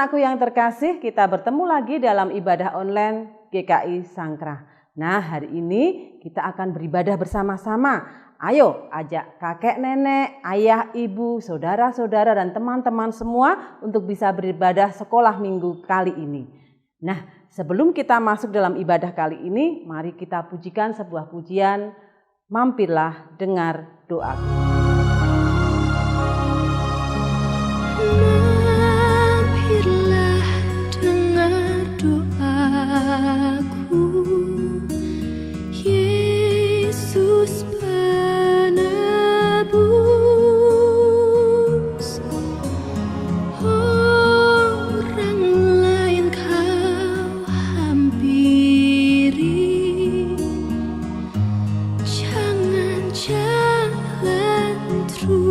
Anak-anakku yang terkasih, kita bertemu lagi dalam ibadah online GKI Sangkrah. Nah, hari ini kita akan beribadah bersama-sama. Ayo ajak kakek, nenek, ayah, ibu, saudara-saudara dan teman-teman semua untuk bisa beribadah sekolah minggu kali ini. Nah, sebelum kita masuk dalam ibadah kali ini, mari kita pujikan sebuah pujian, Mampirlah Dengar Doaku. Yesus penebus, orang lain kau hampiri, jangan jalan terus.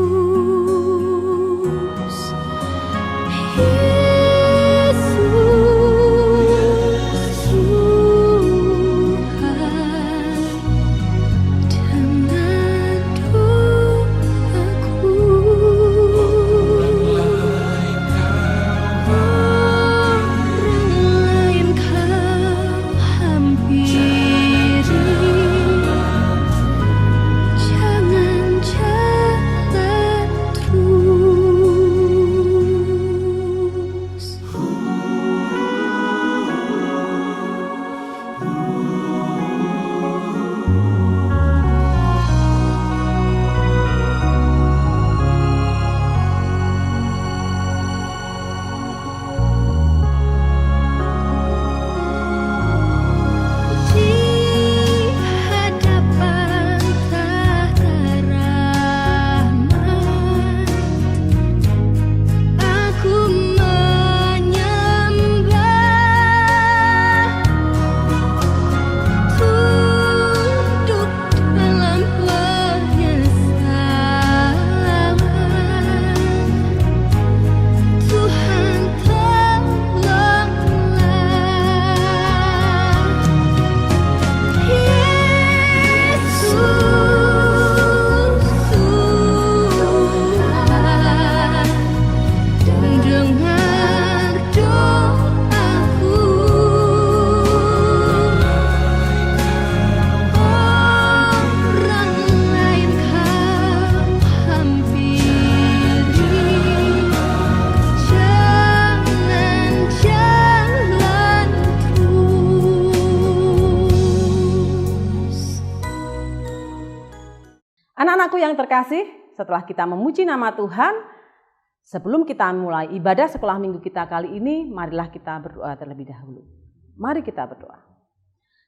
Anak-anakku yang terkasih, setelah kita memuji nama Tuhan, sebelum kita mulai ibadah sekolah minggu kita kali ini, marilah kita berdoa terlebih dahulu. Mari kita berdoa.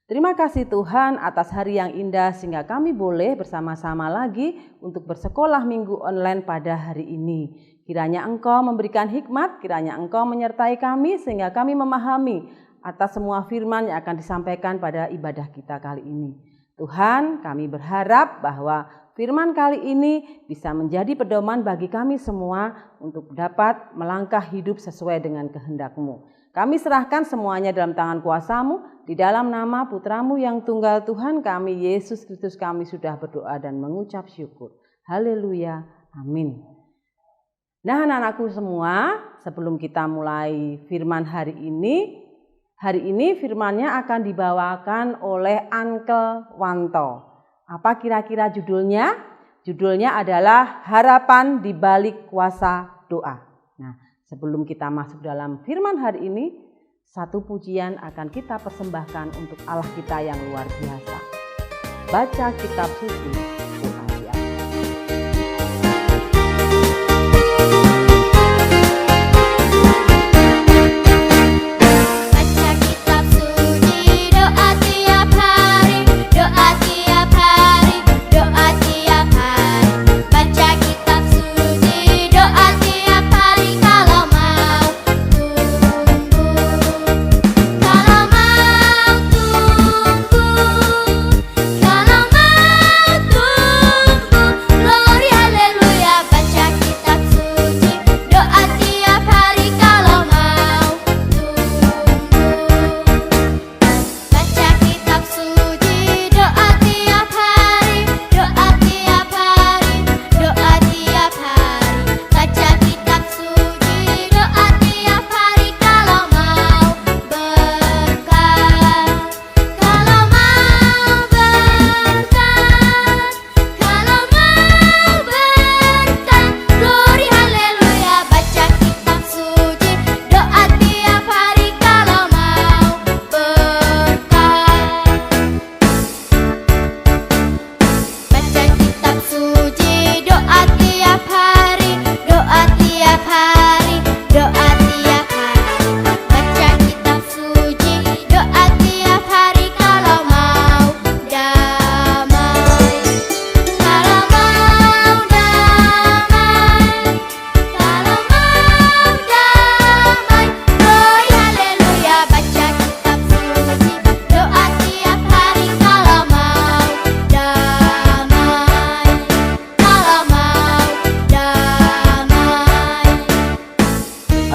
Terima kasih Tuhan atas hari yang indah sehingga kami boleh bersama-sama lagi untuk bersekolah minggu online pada hari ini. Kiranya Engkau memberikan hikmat, kiranya Engkau menyertai kami sehingga kami memahami atas semua firman yang akan disampaikan pada ibadah kita kali ini. Tuhan, kami berharap bahwa firman kali ini bisa menjadi pedoman bagi kami semua untuk dapat melangkah hidup sesuai dengan kehendak-Mu. Kami serahkan semuanya dalam tangan kuasa-Mu, di dalam nama Putra-Mu yang tunggal Tuhan kami, Yesus Kristus kami sudah berdoa dan mengucap syukur. Haleluya, amin. Nah anak-anakku semua, sebelum kita mulai firman hari ini firmannya akan dibawakan oleh Uncle Wanto. Apa kira-kira judulnya? Judulnya adalah Harapan di Balik Kuasa Doa. Nah, sebelum kita masuk dalam firman hari ini, satu pujian akan kita persembahkan untuk Allah kita yang luar biasa. Baca kitab suci, doa biasa. Kalau mau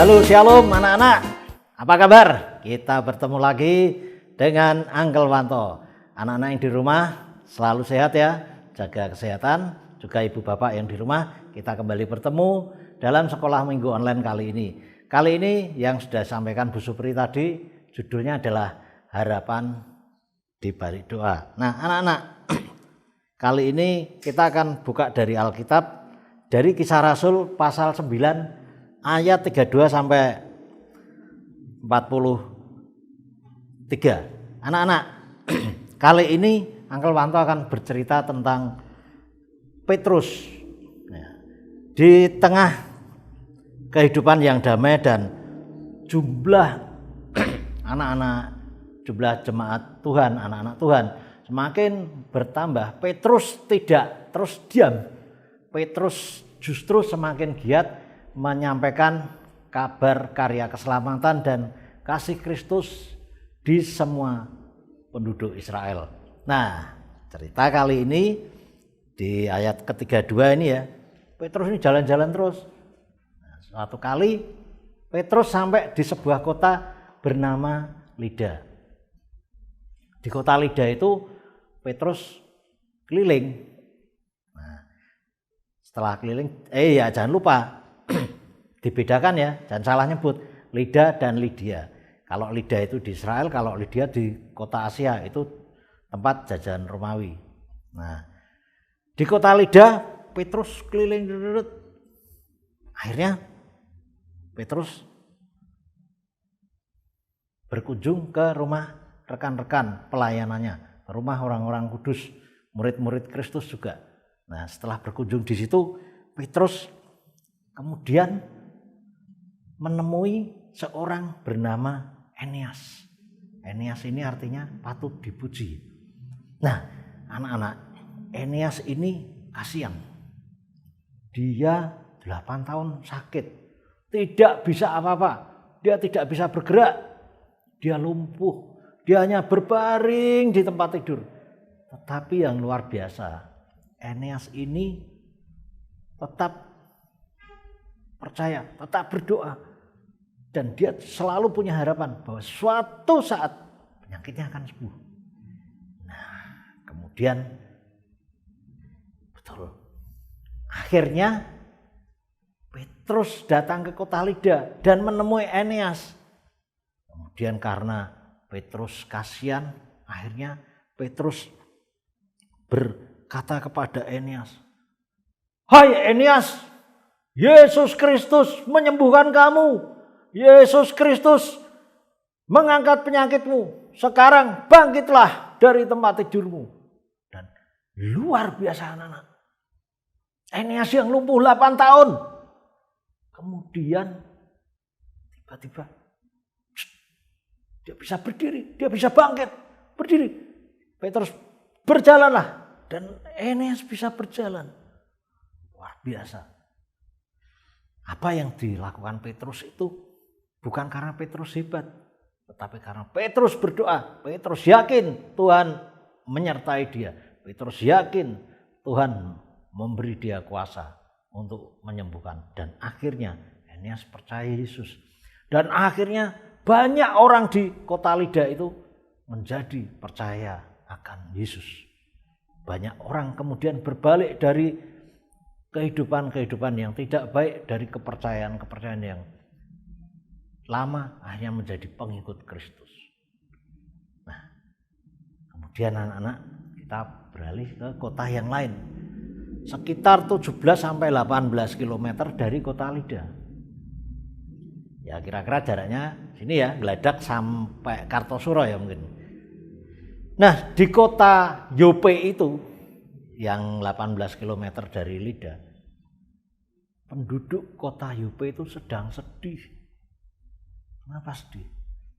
Halo Shalom anak-anak, apa kabar? Kita bertemu lagi dengan Uncle Wanto. Anak-anak yang di rumah selalu sehat ya, jaga kesehatan. Juga ibu bapak yang di rumah, kita kembali bertemu dalam sekolah minggu online kali ini. Kali ini yang sudah disampaikan Bu Supri tadi, judulnya adalah Harapan di Balik Doa. Nah anak-anak, kali ini kita akan buka dari Alkitab, dari Kisah Rasul pasal 9 ayat 32 sampai 43. Anak-anak, kali ini Uncle Wanto akan bercerita tentang Petrus. Di tengah kehidupan yang damai dan jumlah anak-anak, jumlah jemaat Tuhan, anak-anak Tuhan semakin bertambah, Petrus tidak terus diam. Petrus justru semakin giat menyampaikan kabar karya keselamatan dan kasih Kristus di semua penduduk Israel. Nah, cerita kali ini di ayat ke-32 ini ya, Petrus ini jalan-jalan terus. Nah, suatu kali Petrus sampai di sebuah kota bernama Lida. Di kota Lida itu Petrus keliling. Nah, setelah keliling, jangan lupa dibedakan ya, jangan salah nyebut Lida dan Lydia. Kalau Lida itu di Israel, kalau Lydia di kota Asia, itu tempat jajahan Romawi. Nah, di kota Lida Petrus keliling, akhirnya Petrus berkunjung ke rumah rekan-rekan pelayanannya, rumah orang-orang kudus, murid-murid Kristus juga. Nah, setelah berkunjung di situ, Petrus kemudian menemui seorang bernama Eneas. Eneas ini artinya patut dipuji. Nah, anak-anak, Eneas ini kasihan. Dia 8 tahun sakit, tidak bisa apa-apa. Dia tidak bisa bergerak, dia lumpuh, dia hanya berbaring di tempat tidur. Tetapi yang luar biasa, Eneas ini tetap percaya, tetap berdoa. Dan dia selalu punya harapan bahwa suatu saat penyakitnya akan sembuh. Nah, kemudian betul, akhirnya Petrus datang ke kota Lida dan menemui Eneas. Kemudian karena Petrus kasihan, akhirnya Petrus berkata kepada Eneas, "Hai Eneas, Yesus Kristus menyembuhkan kamu. Yesus Kristus mengangkat penyakitmu. Sekarang bangkitlah dari tempat tidurmu." Dan luar biasa anak-anak, Eneas yang lumpuh 8 tahun, kemudian tiba-tiba dia bisa berdiri, dia bisa bangkit, berdiri. Petrus berjalanlah dan Eneas bisa berjalan. Luar biasa. Apa yang dilakukan Petrus itu bukan karena Petrus hebat, tetapi karena Petrus berdoa. Petrus yakin Tuhan menyertai dia. Petrus yakin Tuhan memberi dia kuasa untuk menyembuhkan. Dan akhirnya Eneas percaya Yesus. Dan akhirnya banyak orang di kota Lida itu menjadi percaya akan Yesus. Banyak orang kemudian berbalik dari kehidupan-kehidupan yang tidak baik, dari kepercayaan-kepercayaan yang lama, akhirnya menjadi pengikut Kristus. Nah, kemudian anak-anak kita beralih ke kota yang lain. Sekitar 17 sampai 18 km dari kota Lida. Ya kira-kira jaraknya sini ya, Geladak sampai Kartosuro ya mungkin. Nah, di kota Yope itu yang 18 km dari Lida, penduduk kota Yope itu sedang sedih. Kenapa sedih?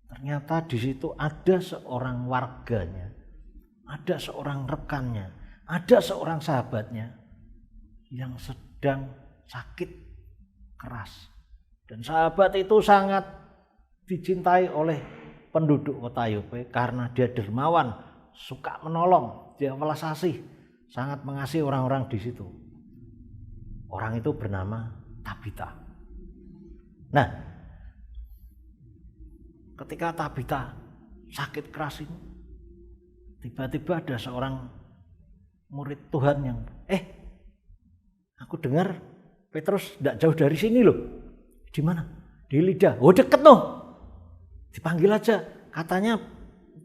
Ternyata di situ ada seorang warganya, ada seorang rekannya, ada seorang sahabatnya yang sedang sakit keras. Dan sahabat itu sangat dicintai oleh penduduk kota Yope karena dia dermawan, suka menolong, dia welas asih, sangat mengasihi orang-orang di situ. Orang itu bernama Tabita. Nah, ketika Tabita sakit keras ini, tiba-tiba ada seorang murid Tuhan yang, aku dengar Petrus tidak jauh dari sini loh. Di mana? Di Lida. Oh, deket loh. Dipanggil aja. Katanya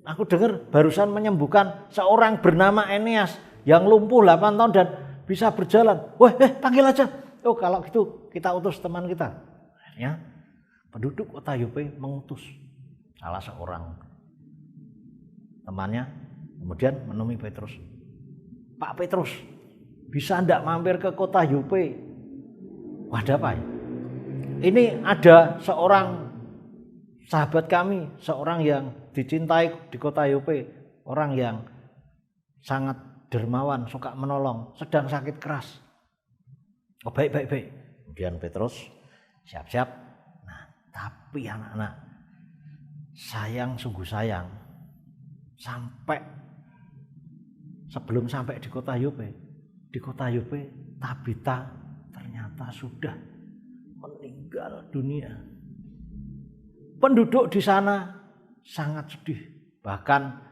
aku dengar barusan menyembuhkan seorang bernama Eneas yang lumpuh 8 tahun dan bisa berjalan. Wah, panggil aja. Oh, kalau gitu kita utus teman kita. Akhirnya penduduk kota Yope mengutus salah seorang temannya, kemudian menemui Petrus. Pak Petrus, bisa ndak mampir ke kota Yope? Wah, ada apa ya? Ini ada seorang sahabat kami, seorang yang dicintai di kota Yope, orang yang sangat dermawan, suka menolong, sedang sakit keras. Oh, baik. Kemudian Petrus siap-siap. Nah, tapi anak-anak, sungguh sayang, sebelum sampai di kota Yope, Tabita ternyata sudah meninggal dunia. Penduduk di sana sangat sedih, bahkan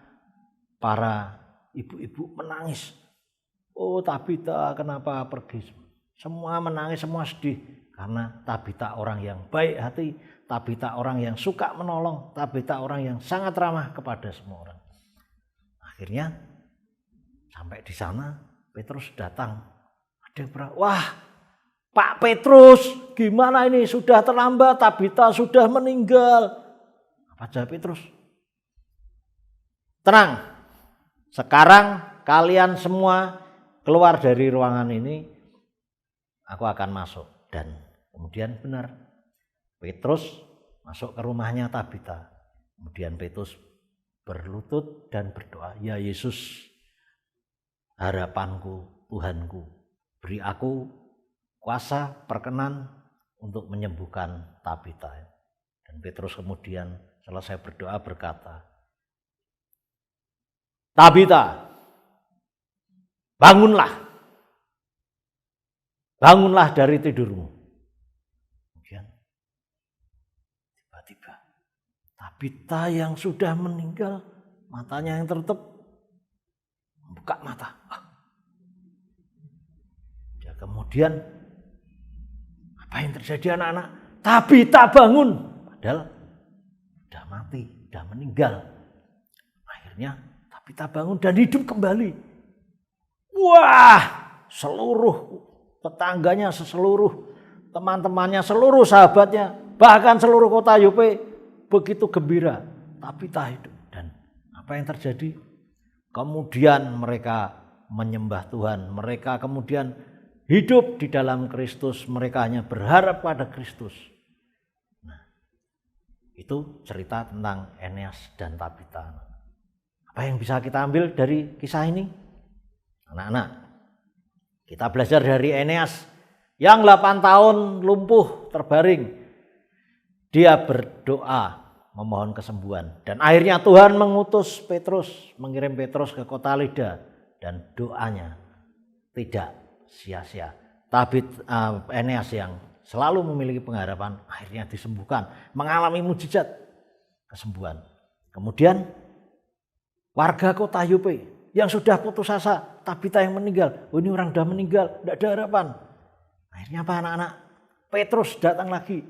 para ibu-ibu menangis. Oh, Tabita kenapa pergi? Semua menangis, semua sedih karena Tabita orang yang baik hati, Tabita orang yang suka menolong, Tabita orang yang sangat ramah kepada semua orang. Akhirnya sampai di sana Petrus datang. Wah, Pak Petrus, gimana ini? Sudah terlambat, Tabita sudah meninggal. Apa jawab Petrus? Tenang, sekarang kalian semua keluar dari ruangan ini, aku akan masuk. Dan kemudian benar, Petrus masuk ke rumahnya Tabita. Kemudian Petrus berlutut dan berdoa, ya Yesus, harapanku, Tuhanku, beri aku kuasa perkenan untuk menyembuhkan Tabita. Dan Petrus kemudian selesai berdoa berkata, Tabita, bangunlah dari tidurmu. Kemudian tiba-tiba Tabita yang sudah meninggal, matanya yang tertutup, membuka mata. Ya, kemudian apa yang terjadi anak-anak? Tabita bangun, padahal sudah mati, sudah meninggal. Akhirnya Tabita bangun dan hidup kembali. Wah, seluruh tetangganya, seluruh teman-temannya, seluruh sahabatnya, bahkan seluruh kota Yope begitu gembira. Tabita hidup. Dan apa yang terjadi? Kemudian mereka menyembah Tuhan. Mereka kemudian hidup di dalam Kristus. Mereka hanya berharap pada Kristus. Nah, itu cerita tentang Eneas dan Tabita. Apa yang bisa kita ambil dari kisah ini? Anak-anak, kita belajar dari Eneas yang 8 tahun lumpuh terbaring. Dia berdoa memohon kesembuhan. Dan akhirnya Tuhan mengutus Petrus, mengirim Petrus ke kota Lida. Dan doanya tidak sia-sia. Eneas yang selalu memiliki pengharapan akhirnya disembuhkan, mengalami mujizat kesembuhan. Kemudian warga kota Yope yang sudah putus asa, Tabita yang meninggal. Oh, ini orang sudah meninggal, tidak ada harapan. Akhirnya apa anak-anak? Petrus datang lagi.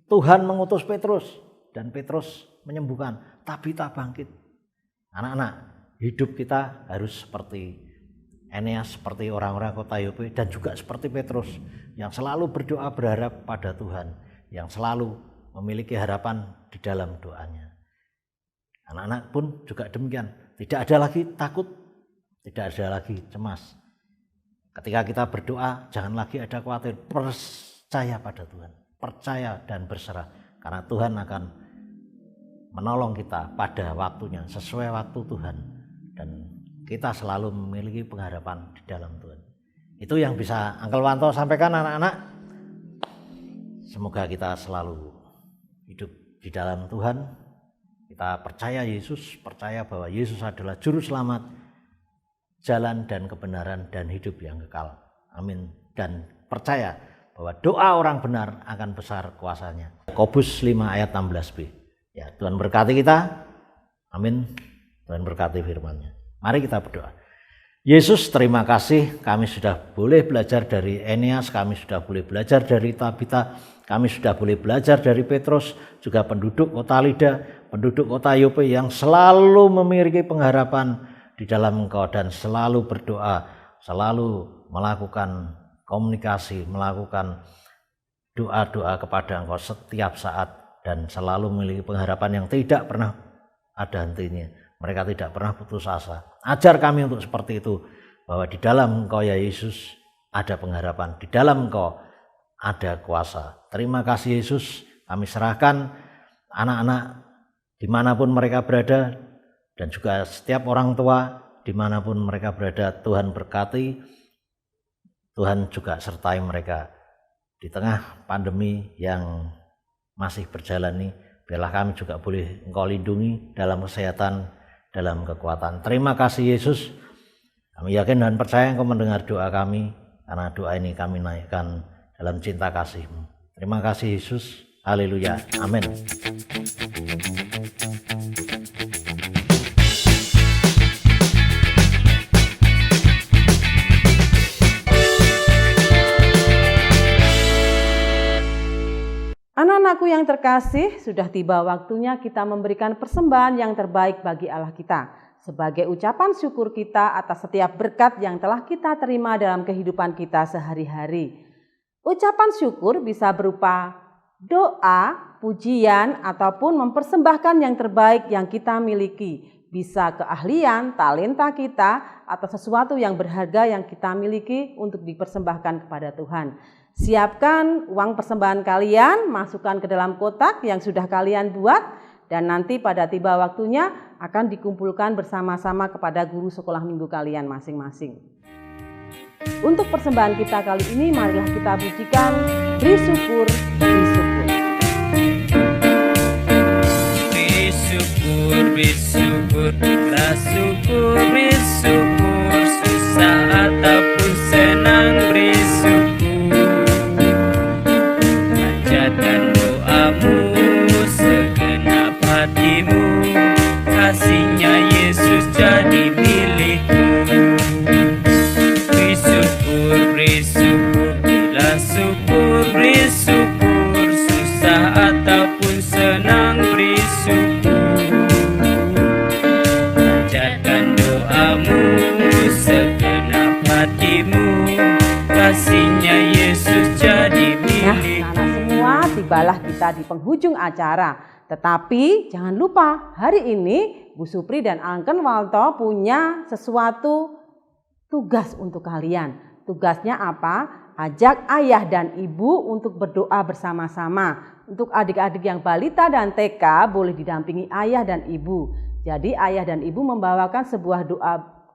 Tuhan mengutus Petrus. Dan Petrus menyembuhkan. Tabita bangkit. Anak-anak, hidup kita harus seperti Eneas, seperti orang-orang kota Yope. Dan juga seperti Petrus. Yang selalu berdoa berharap pada Tuhan. Yang selalu memiliki harapan di dalam doanya. Anak-anak pun juga demikian. Tidak ada lagi takut. Tidak ada lagi cemas. Ketika kita berdoa, jangan lagi ada khawatir. Percaya pada Tuhan. Percaya dan berserah. Karena Tuhan akan menolong kita pada waktunya, sesuai waktu Tuhan. Dan kita selalu memiliki pengharapan di dalam Tuhan. Itu yang bisa Uncle Wanto sampaikan anak-anak. Semoga kita selalu hidup di dalam Tuhan. Kita percaya Yesus, percaya bahwa Yesus adalah juru selamat, jalan dan kebenaran dan hidup yang kekal. Amin. Dan percaya bahwa doa orang benar akan besar kuasanya. Yakobus 5 ayat 16b. Ya, Tuhan berkati kita. Amin. Tuhan berkati firman-Nya. Mari kita berdoa. Yesus, terima kasih kami sudah boleh belajar dari Eneas, kami sudah boleh belajar dari Tabita, kami sudah boleh belajar dari Petrus, juga penduduk kota Lida, penduduk kota Yope yang selalu memiliki pengharapan di dalam Engkau dan selalu berdoa, selalu melakukan komunikasi, melakukan doa-doa kepada Engkau setiap saat dan selalu memiliki pengharapan yang tidak pernah ada hentinya. Mereka tidak pernah putus asa. Ajar kami untuk seperti itu, bahwa di dalam Engkau ya Yesus ada pengharapan, di dalam Engkau ada kuasa. Terima kasih Yesus, kami serahkan anak-anak dimanapun mereka berada, dan juga setiap orang tua dimanapun mereka berada. Tuhan berkati, Tuhan juga sertai mereka di tengah pandemi yang masih berjalan ini. Biarlah kami juga boleh Engkau lindungi dalam kesehatan, dalam kekuatan. Terima kasih Yesus. Kami yakin dan percaya Engkau mendengar doa kami, karena doa ini kami naikkan dalam cinta kasih-Mu. Terima kasih Yesus. Haleluya. Amin. Anak-anakku yang terkasih, sudah tiba waktunya kita memberikan persembahan yang terbaik bagi Allah kita. Sebagai ucapan syukur kita atas setiap berkat yang telah kita terima dalam kehidupan kita sehari-hari. Ucapan syukur bisa berupa doa, pujian, ataupun mempersembahkan yang terbaik yang kita miliki. Bisa keahlian, talenta kita, atau sesuatu yang berharga yang kita miliki untuk dipersembahkan kepada Tuhan. Siapkan uang persembahan kalian, masukkan ke dalam kotak yang sudah kalian buat, dan nanti pada tiba waktunya akan dikumpulkan bersama-sama kepada guru sekolah minggu kalian masing-masing. Untuk persembahan kita kali ini, marilah kita pujikan Beri Syukur, Beri Syukur. Beri syukur, beri syukur, rasa syukur, beri syukur, susah ataupun senang beri syukur. Panjatkan doamu, segenap hatimu, kasihnya Yesus jadi milikmu. Beri syukur, bila syukur, beri syukur, susah ataupun senang beri syukur. Panjatkan doamu, segenap hatimu, kasihnya Yesus jadi milikmu. Nah, semua tibalah kita di penghujung acara. Tetapi jangan lupa, hari ini Bu Supri dan Angken Walto punya sesuatu tugas untuk kalian. Tugasnya apa? Ajak ayah dan ibu untuk berdoa bersama-sama. Untuk adik-adik yang balita dan TK boleh didampingi ayah dan ibu. Jadi ayah dan ibu membawakan sebuah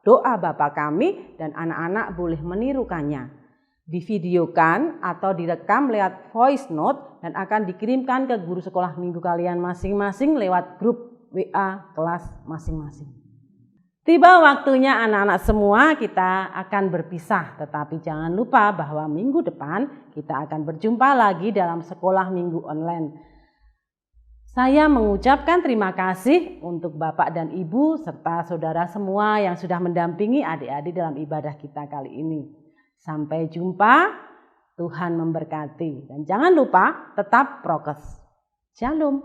doa Bapa kami dan anak-anak boleh menirukannya. Divideokan atau direkam lewat voice note dan akan dikirimkan ke guru sekolah minggu kalian masing-masing lewat grup WA kelas masing-masing. Tiba waktunya anak-anak semua kita akan berpisah, tetapi jangan lupa bahwa minggu depan kita akan berjumpa lagi dalam sekolah minggu online. Saya mengucapkan terima kasih untuk Bapak dan Ibu serta saudara semua yang sudah mendampingi adik-adik dalam ibadah kita kali ini. Sampai jumpa, Tuhan memberkati. Dan jangan lupa tetap prokes. Shalom.